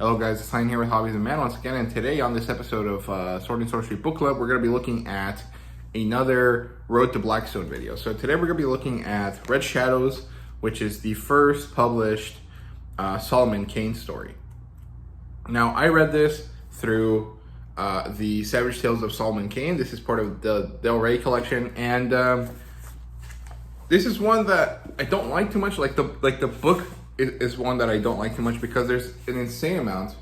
Hello guys, it's Kane here with Hobbies and Man once again, and today on this episode of Sword and Sorcery Book Club, we're going to be looking at another Road to Blackstone video. So today we're going to be looking at Red Shadows, which is the first published Solomon Kane story. Now, I read this through the Savage Tales of Solomon Kane. This is part of the Del Rey collection, and this is one that I don't like too much. Like the book is one that I don't like too much because there's an insane amount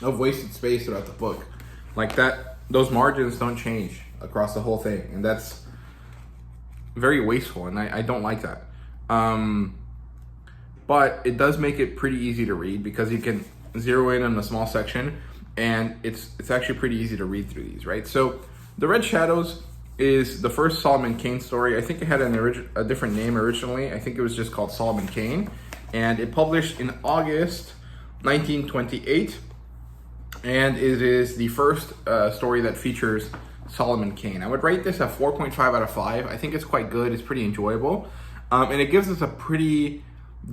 of wasted space throughout the book. Like that, those margins don't change across the whole thing, and that's very wasteful, and I don't like that. But it does make it pretty easy to read because you can zero in on a small section, and it's actually pretty easy to read through these, right? So the Red Shadows is the first Solomon Kane story. I think it had a different name originally. I think it was just called Solomon Kane, and it published in August 1928, and it is the first story that features Solomon Kane. I would rate this a 4.5 out of 5. I think it's quite good. It's pretty enjoyable, and it gives us a pretty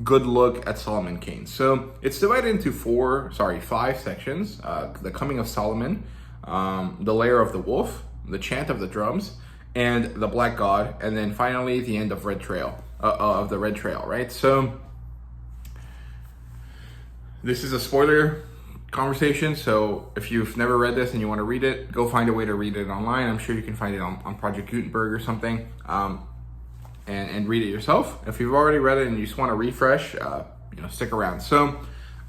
good look at Solomon Kane. So it's divided into five sections: the Coming of Solomon, the Lair of the Wolf, the Chant of the Drums, and the Black God, and then finally the end of the Red Trail, right? So this is a spoiler conversation, so if you've never read this and you want to read it, go find a way to read it online. I'm sure you can find it on Project Gutenberg or something, and read it yourself. If you've already read it and you just want to refresh, stick around. So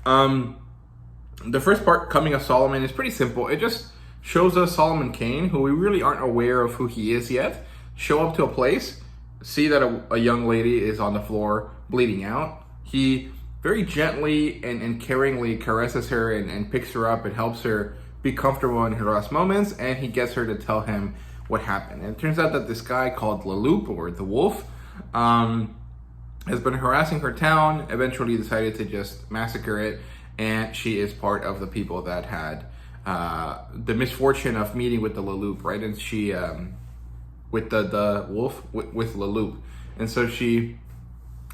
the first part, Coming of Solomon, is pretty simple. It just shows us Solomon Kane, who we really aren't aware of who he is yet, show up to a place, see that a young lady is on the floor bleeding out. He very gently and caringly caresses her and picks her up and helps her be comfortable in her last moments, and he gets her to tell him what happened. And it turns out that this guy called Leloup, or the Wolf, has been harassing her town, eventually decided to just massacre it, and she is part of the people that had the misfortune of meeting with the Leloup, right? And she, with the wolf, with Leloup. And so she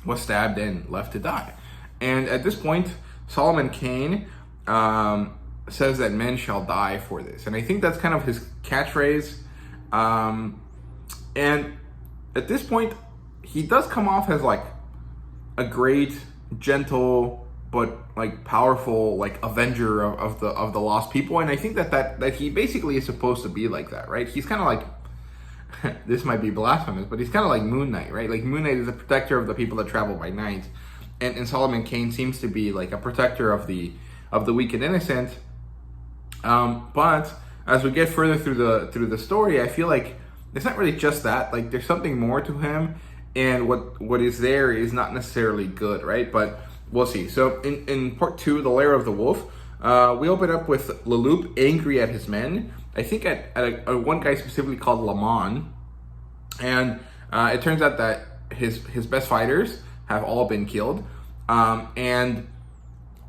was stabbed and left to die. And at this point, Solomon Kane says that men shall die for this. And I think that's kind of his catchphrase. And at this point, he does come off as like a great, gentle, but like powerful, like avenger of the lost people. And I think that he basically is supposed to be like that, right? He's kind of like, this might be blasphemous, but he's kind of like Moon Knight, right? Like Moon Knight is a protector of the people that travel by night, and Solomon Kane seems to be like a protector of the weak and innocent. But as we get further through the story, I feel like it's not really just that. Like there's something more to him, and what is there is not necessarily good, right? But we'll see. So in part 2, the Lair of the Wolf, we open up with Leloup angry at his men. I think at one guy specifically called Lamon, and it turns out that his best fighters have all been killed, and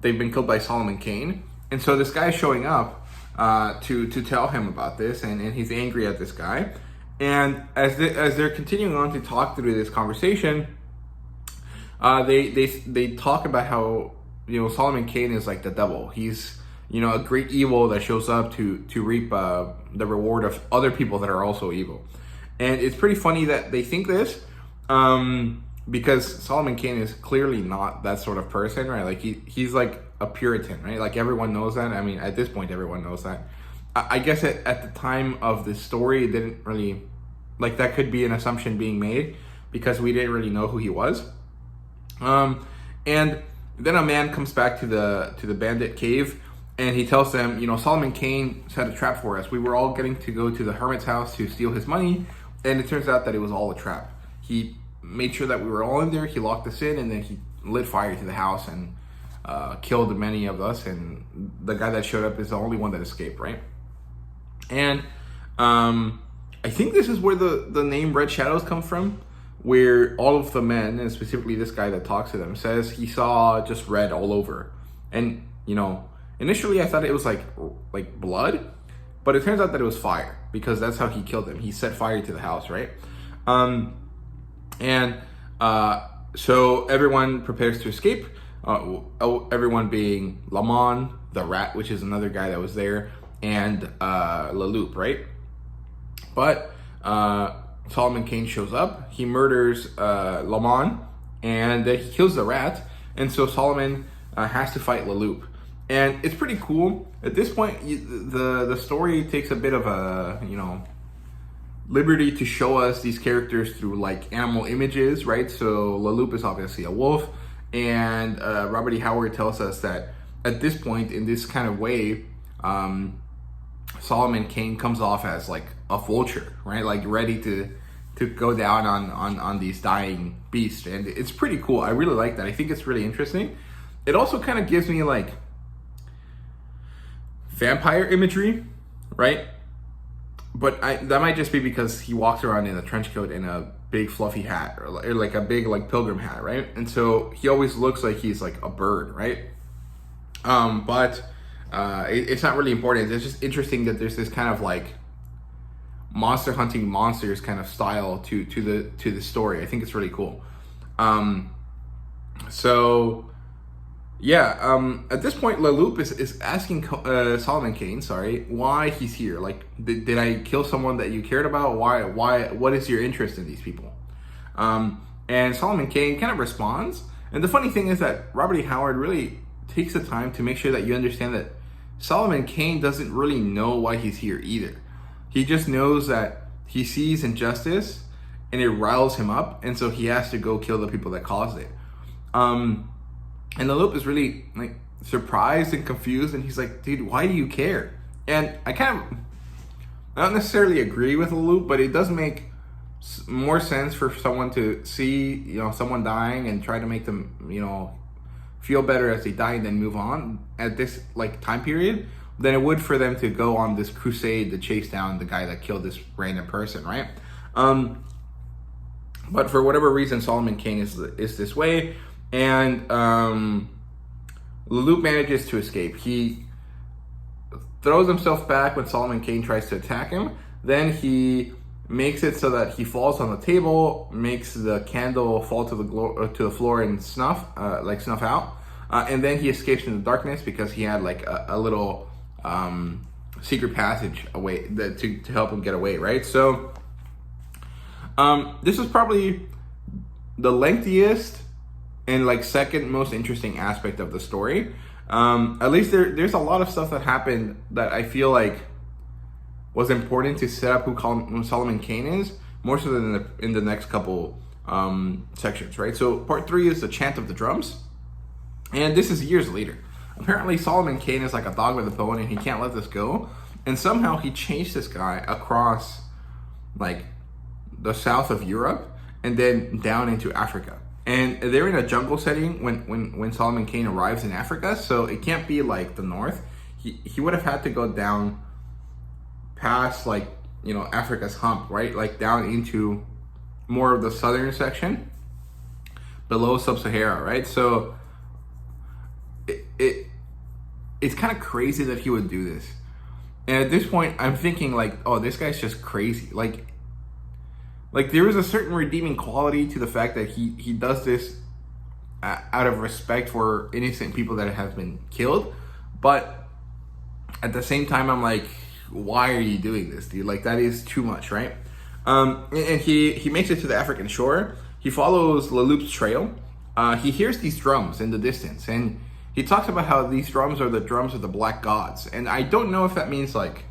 they've been killed by Solomon Kane. And so this guy is showing up to tell him about this, and he's angry at this guy. And as they're continuing on to talk through this conversation, they talk about how Solomon Kane is like the devil. He's a great evil that shows up to reap the reward of other people that are also evil. And it's pretty funny that they think this, because Solomon Kane is clearly not that sort of person, right? Like he's like a Puritan, right? Like everyone knows that. I mean, at this point, everyone knows that. I guess at the time of this story, it didn't really, like that could be an assumption being made because we didn't really know who he was. And then a man comes back to the bandit cave, and he tells them, Solomon Kane set a trap for us. We were all getting to go to the hermit's house to steal his money, and it turns out that it was all a trap. He made sure that we were all in there. He locked us in, and then he lit fire to the house and killed many of us. And the guy that showed up is the only one that escaped, right? And I think this is where the name Red Shadows comes from, where all of the men, and specifically this guy that talks to them, says he saw just red all over. And, initially I thought it was like blood, but it turns out that it was fire, because that's how he killed them. He set fire to the house, right? So everyone prepares to escape. Everyone being Lamon, the rat, which is another guy that was there, and Leloup, right? But Solomon Kane shows up, he murders Lamon, and he kills the rat, and so Solomon has to fight Leloup. And it's pretty cool. At this point, the story takes a bit of a, liberty to show us these characters through like animal images, right? So Leloup is obviously a wolf, and Robert E. Howard tells us that at this point, in this kind of way, Solomon Kane comes off as like a vulture, right? Like ready to go down on these dying beasts. And it's pretty cool. I really like that. I think it's really interesting. It also kind of gives me like vampire imagery, right? But that might just be because he walks around in a trench coat and a big fluffy hat, or like a big like pilgrim hat, right? And so he always looks like he's like a bird, right? But it's not really important. It's just interesting that there's this kind of like monster hunting monsters kind of style to the story. I think it's really cool. So yeah, at this point, Leloup is asking Solomon Kane, why he's here. Like, did I kill someone that you cared about? Why? What is your interest in these people? And Solomon Kane kind of responds. And the funny thing is that Robert E. Howard really takes the time to make sure that you understand that Solomon Kane doesn't really know why he's here either. He just knows that he sees injustice and it riles him up, and so he has to go kill the people that caused it. And Leloup is really like surprised and confused, and he's like, dude, why do you care? And I don't necessarily agree with Leloup, but it does make more sense for someone to see, someone dying and try to make them, feel better as they die and then move on at this like time period than it would for them to go on this crusade to chase down the guy that killed this random person, right? But for whatever reason, Solomon Kane is this way. And Leloup manages to escape. He throws himself back when Solomon Kane tries to attack him. Then he makes it so that he falls on the table, makes the candle fall to the floor and snuff out. And then he escapes in the darkness because he had like a little secret passage away to help him get away, right? So this is probably the lengthiest and like second most interesting aspect of the story. At least there's a lot of stuff that happened that I feel like was important to set up who Solomon Kane is, more so than in the next couple sections, right? So part 3 is the chant of the drums, and this is years later. Apparently Solomon Kane is like a dog with a bone, and he can't let this go, and somehow he chased this guy across like the south of Europe and then down into Africa. And they're in a jungle setting when Solomon Kane arrives in Africa, so it can't be like the north. He would have had to go down past like, Africa's hump, right? Like down into more of the southern section below Sub-Sahara, right? So it's kind of crazy that he would do this. And at this point, I'm thinking like, oh, this guy's just crazy. Like there is a certain redeeming quality to the fact that he does this out of respect for innocent people that have been killed. But at the same time, I'm like, why are you doing this, dude? Like, that is too much, right? And he makes it to the African shore. He follows Leloup's trail. He hears these drums in the distance, and he talks about how these drums are the drums of the black gods. And I don't know if that means like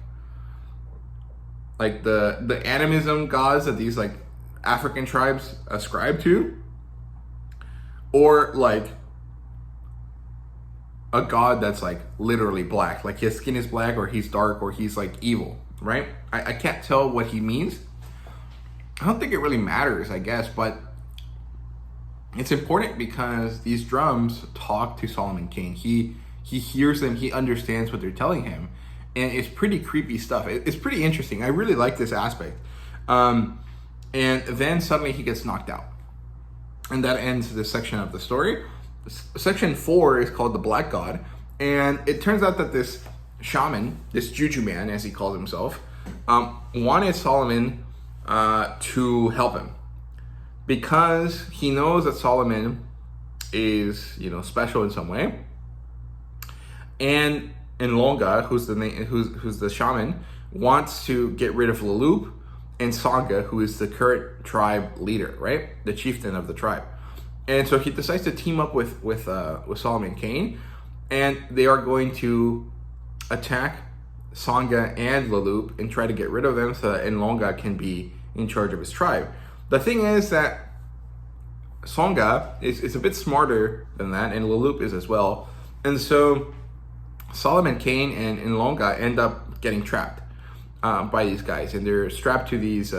the animism gods that these like African tribes ascribe to, or like a god that's like literally black, like his skin is black, or he's dark, or he's like evil, right? I can't tell what he means. I don't think it really matters, I guess, but it's important because these drums talk to Solomon Kane. He hears them, he understands what they're telling him, and it's pretty creepy stuff. It's pretty interesting. I really like this aspect. And then suddenly he gets knocked out, and that ends this section of the story. Section 4 is called the Black God, and it turns out that this shaman, this juju man as he calls himself, wanted Solomon to help him because he knows that Solomon is, you know, special in some way. And Longa, who's the shaman, wants to get rid of Leloup and Sanga, who is the current tribe leader, right? The chieftain of the tribe. And so he decides to team up with Solomon Kane, and they are going to attack Sanga and Leloup and try to get rid of them so that Longa can be in charge of his tribe. The thing is that Sanga is a bit smarter than that, and Leloup is as well. And so Solomon Kane and Longa end up getting trapped by these guys, and they're strapped to these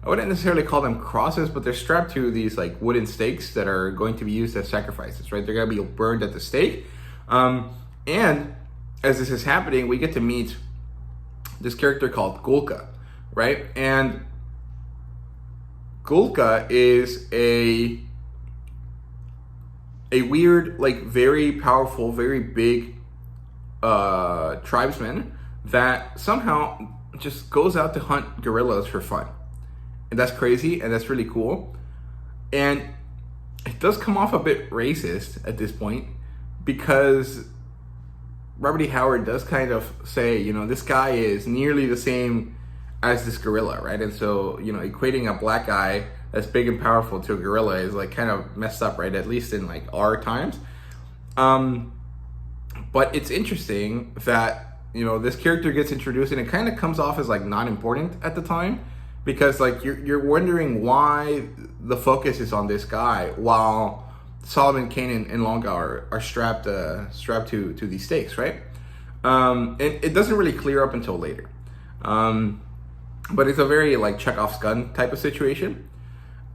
I wouldn't necessarily call them crosses, but they're strapped to these like wooden stakes that are going to be used as sacrifices, right? They're going to be burned at the stake. And as this is happening, we get to meet this character called Gulka, right? And Gulka is a weird, like very powerful, very big tribesman that somehow just goes out to hunt gorillas for fun. And that's crazy, and that's really cool. And it does come off a bit racist at this point, because Robert E. Howard does kind of say, you know, this guy is nearly the same as this gorilla, right? And so, you know, equating a black guy that's big and powerful to a gorilla is like kind of messed up, right? At least in like our times. But it's interesting that, you know, this character gets introduced and it kind of comes off as like not important at the time, because like you're wondering why the focus is on this guy while Solomon Kane and Longa are strapped to these stakes, right? And it doesn't really clear up until later. But it's a very like Chekhov's gun type of situation.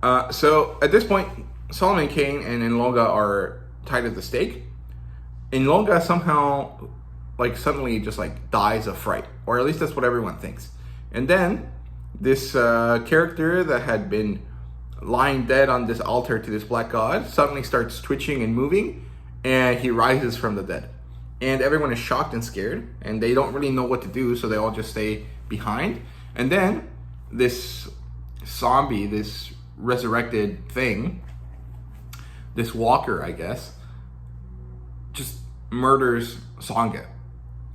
So at this point, Solomon Kane and Longa are tied at the stake. And Longa somehow like suddenly just like dies of fright, or at least that's what everyone thinks. And then this character that had been lying dead on this altar to this black god suddenly starts twitching and moving, and he rises from the dead. And everyone is shocked and scared, and they don't really know what to do, so they all just stay behind. And then this zombie, this resurrected thing, this walker, I guess, just murders Sanga.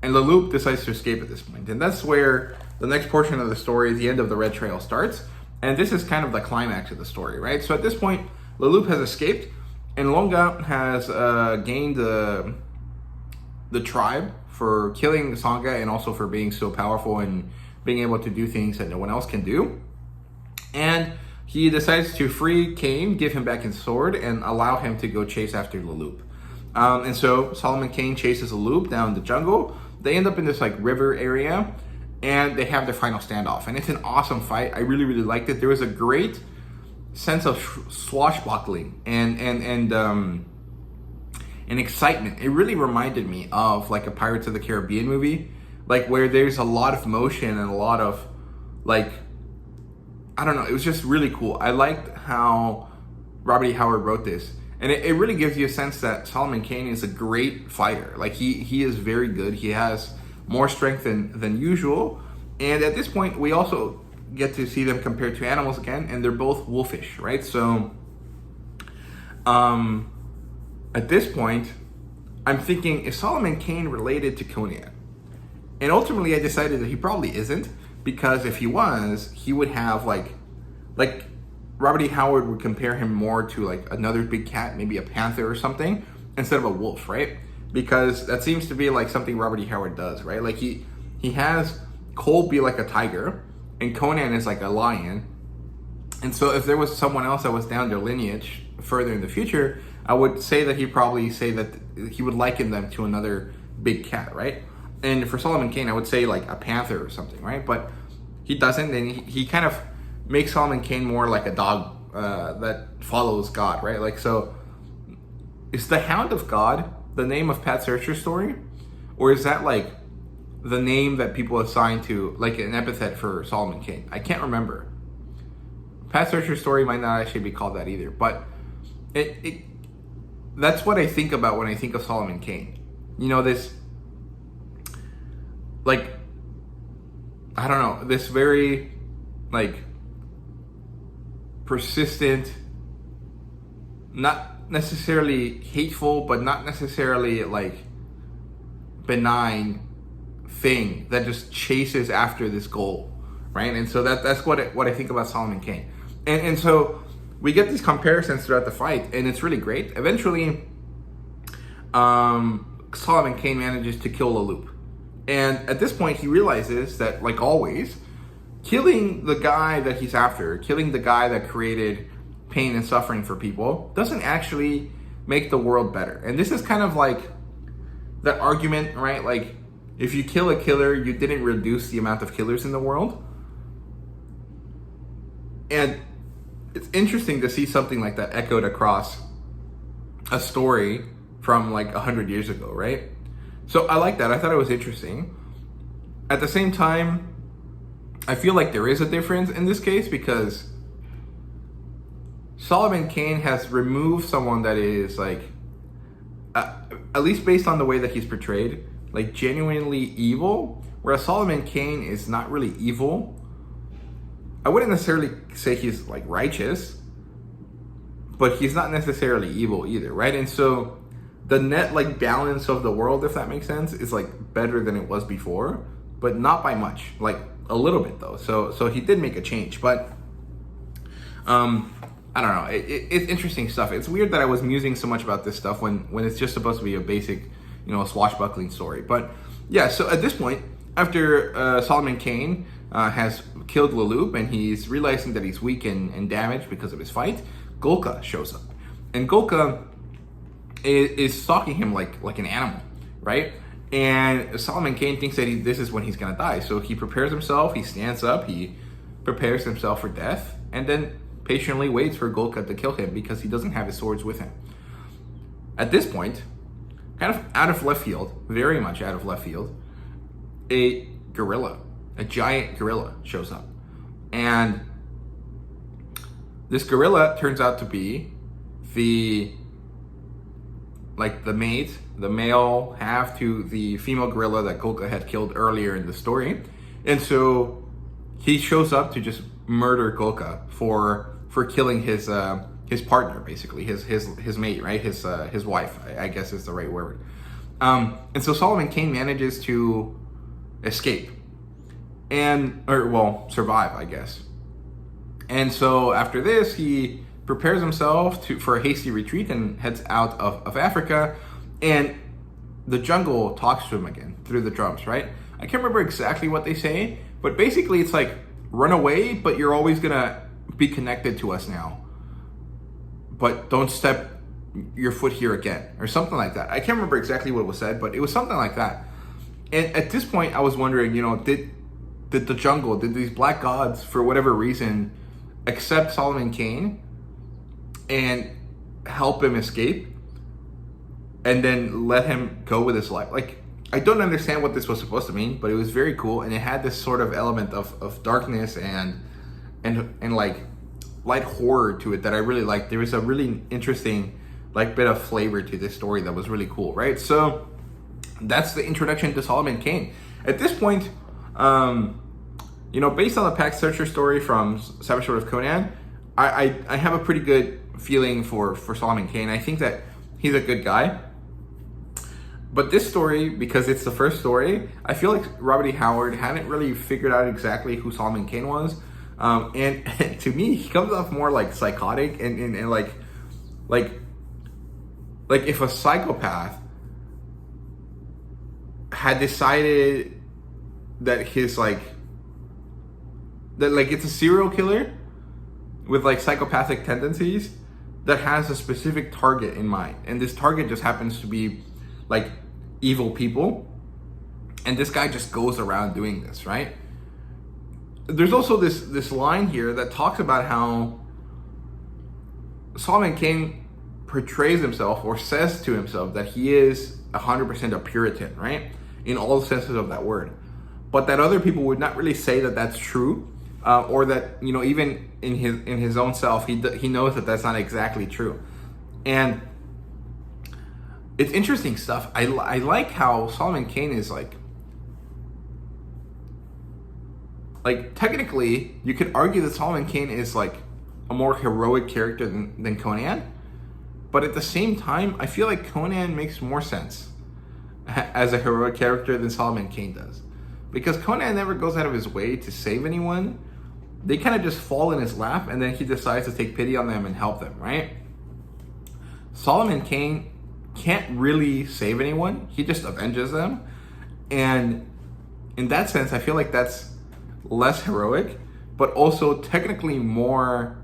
And Leloup decides to escape at this point. And that's where the next portion of the story, the end of the Red Trail, starts. And this is kind of the climax of the story, right? So at this point, Leloup has escaped, and Longa has gained the tribe for killing Sanga and also for being so powerful and being able to do things that no one else can do. And he decides to free Kane, give him back his sword, and allow him to go chase after Leloup. And so Solomon Kane chases Leloup down the jungle. They end up in this like river area, and they have their final standoff. And it's an awesome fight. I really, really liked it. There was a great sense of swashbuckling and excitement. It really reminded me of like a Pirates of the Caribbean movie, like where there's a lot of motion and a lot of like, I don't know, it was just really cool. I liked how Robert E. Howard wrote this. And it really gives you a sense that Solomon Kane is a great fighter. Like he is very good. He has more strength than usual. And at this point, we also get to see them compared to animals again, and they're both wolfish, right? So at this point, I'm thinking, is Solomon Kane related to Conan? And ultimately, I decided that he probably isn't, because if he was, he would have like Robert E. Howard would compare him more to like another big cat, maybe a panther or something, instead of a wolf, right? Because that seems to be like something Robert E. Howard does, right? Like he has Cole be like a tiger, and Conan is like a lion. And so if there was someone else that was down their lineage further in the future, I would say that he'd probably say that he would liken them to another big cat, right? And for Solomon Kane, I would say like a panther or something, right? But he doesn't, and he kind of makes Solomon Kane more like a dog that follows God, right? Like, so is the Hound of God the name of Pat Searcher's story? Or is that like the name that people assign to, like an epithet for Solomon Kane? I can't remember. Pat Searcher's story might not actually be called that either, but it that's what I think about when I think of Solomon Kane. You know, this, like, I don't know, this very, like, persistent, not necessarily hateful, but not necessarily like benign thing that just chases after this goal, right? And so that's what I think about Solomon Kane. And so we get these comparisons throughout the fight, and it's really great. Eventually, Solomon Kane manages to kill Leloup. And at this point, he realizes that, like always, killing the guy that he's after, killing the guy that created pain and suffering for people, doesn't actually make the world better. And this is kind of like that argument, right? Like, if you kill a killer, you didn't reduce the amount of killers in the world. And it's interesting to see something like that echoed across a story from like 100 years ago, right? So I like that. I thought it was interesting. At the same time, I feel like there is a difference in this case because Solomon Kane has removed someone that is like, at least based on the way that he's portrayed, like genuinely evil, whereas Solomon Kane is not really evil. I wouldn't necessarily say he's like righteous, but he's not necessarily evil either, right? And so the net like balance of the world, if that makes sense, is like better than it was before, but not by much, like a little bit though. So he did make a change, but I don't know. It's interesting stuff. It's weird that I was musing so much about this stuff when it's just supposed to be a basic, swashbuckling story. But yeah, so at this point, after Solomon Kane has killed Leloup and he's realizing that he's weak and damaged because of his fight, Golka shows up. And Golka is stalking him like an animal, right? And Solomon Kane thinks that this is when he's going to die. So he prepares himself, he stands up, he prepares himself for death, and then patiently waits for Golka to kill him because he doesn't have his swords with him. At this point, kind of out of left field, very much out of left field, a giant gorilla shows up. And this gorilla turns out to be the mate, the male half to the female gorilla that Golka had killed earlier in the story. And so he shows up to just murder Golka for killing his partner, basically, his mate, right? His wife, I guess is the right word. And so Solomon Kane manages to escape survive, I guess. And so after this, he prepares himself for a hasty retreat and heads out of Africa. And the jungle talks to him again through the drums, right? I can't remember exactly what they say, but basically it's like, run away, but you're always gonna be connected to us now. But don't step your foot here again, or something like that. I can't remember exactly what was said, but it was something like that. And at this point, I was wondering, did the jungle, did these black gods, for whatever reason, accept Solomon Kane and help him escape, and then let him go with his life? Like, I don't understand what this was supposed to mean, but it was very cool, and it had this sort of element of darkness and like light horror to it that I really liked. There was a really interesting like bit of flavor to this story that was really cool, right? So that's the introduction to Solomon Kane. At this point, based on the Pax Searcher story from Savage Sword of Conan, I have a pretty good feeling for Solomon Kane. I think that he's a good guy. But this story, because it's the first story, I feel like Robert E. Howard hadn't really figured out exactly who Solomon Kane was. And to me, he comes off more like psychotic and like if a psychopath had decided that it's a serial killer with like psychopathic tendencies that has a specific target in mind. And this target just happens to be like evil people, and this guy just goes around doing this, right? There's also this line here that talks about how Solomon Kane portrays himself or says to himself that he is 100% a Puritan, right? In all senses of that word. But that other people would not really say that that's true, or that, even in his own self, he knows that that's not exactly true. And it's interesting stuff. I like how Solomon Kane is like technically, you could argue that Solomon Kane is like a more heroic character than Conan, But at the same time, I feel like Conan makes more sense as a heroic character than Solomon Kane does. Because Conan never goes out of his way to save anyone. They kind of just fall in his lap, and then he decides to take pity on them and help them, right? Solomon Kane can't really save anyone. He just avenges them. And in that sense, I feel like that's less heroic, but also technically more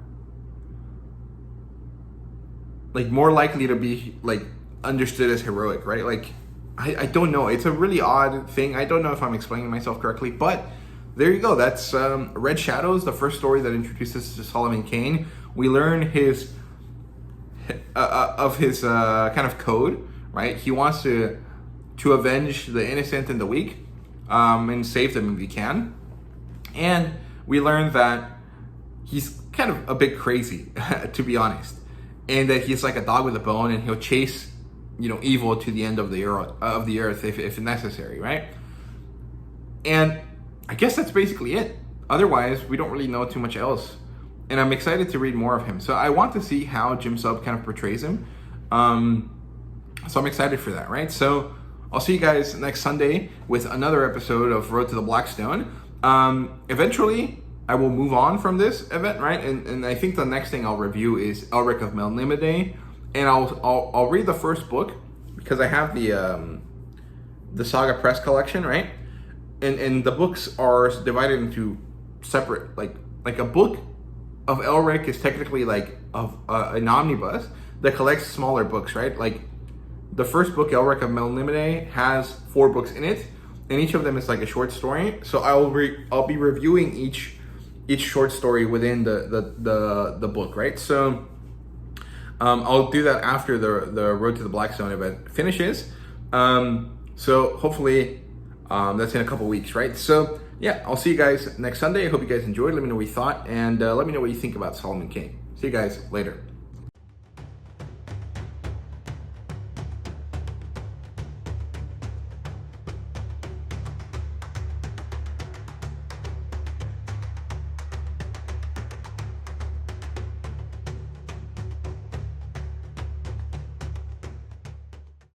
likely to be like understood as heroic, right? Like, I don't know. It's a really odd thing. I don't know if I'm explaining myself correctly, but there you go. That's Red Shadows, the first story that introduces us to Solomon Kane. We learn his kind of code, right? He wants to avenge the innocent and the weak, and save them if he can. And we learn that he's kind of a bit crazy, to be honest, and that he's like a dog with a bone, and he'll chase, evil to the end of the earth if necessary, right? And I guess that's basically it. Otherwise, we don't really know too much else. And I'm excited to read more of him. So I want to see how Jim Sub kind of portrays him. So I'm excited for that, right? So I'll see you guys next Sunday with another episode of Road to the Blackstone. Eventually, I will move on from this event, right? And I think the next thing I'll review is Elric of Melniboné. And I'll read the first book because I have the Saga Press collection, right? And the books are divided into separate, like a book of Elric is technically like an omnibus that collects smaller books, right? Like the first book, Elric of Melniboné, has 4 books in it, and each of them is like a short story. So I'll be reviewing each short story within the book, right? So I'll do that after the Road to the Blackstone event finishes. So hopefully that's in a couple weeks, right? So yeah, I'll see you guys next Sunday. I hope you guys enjoyed. Let me know what you thought, and let me know what you think about Solomon Kane. See you guys later.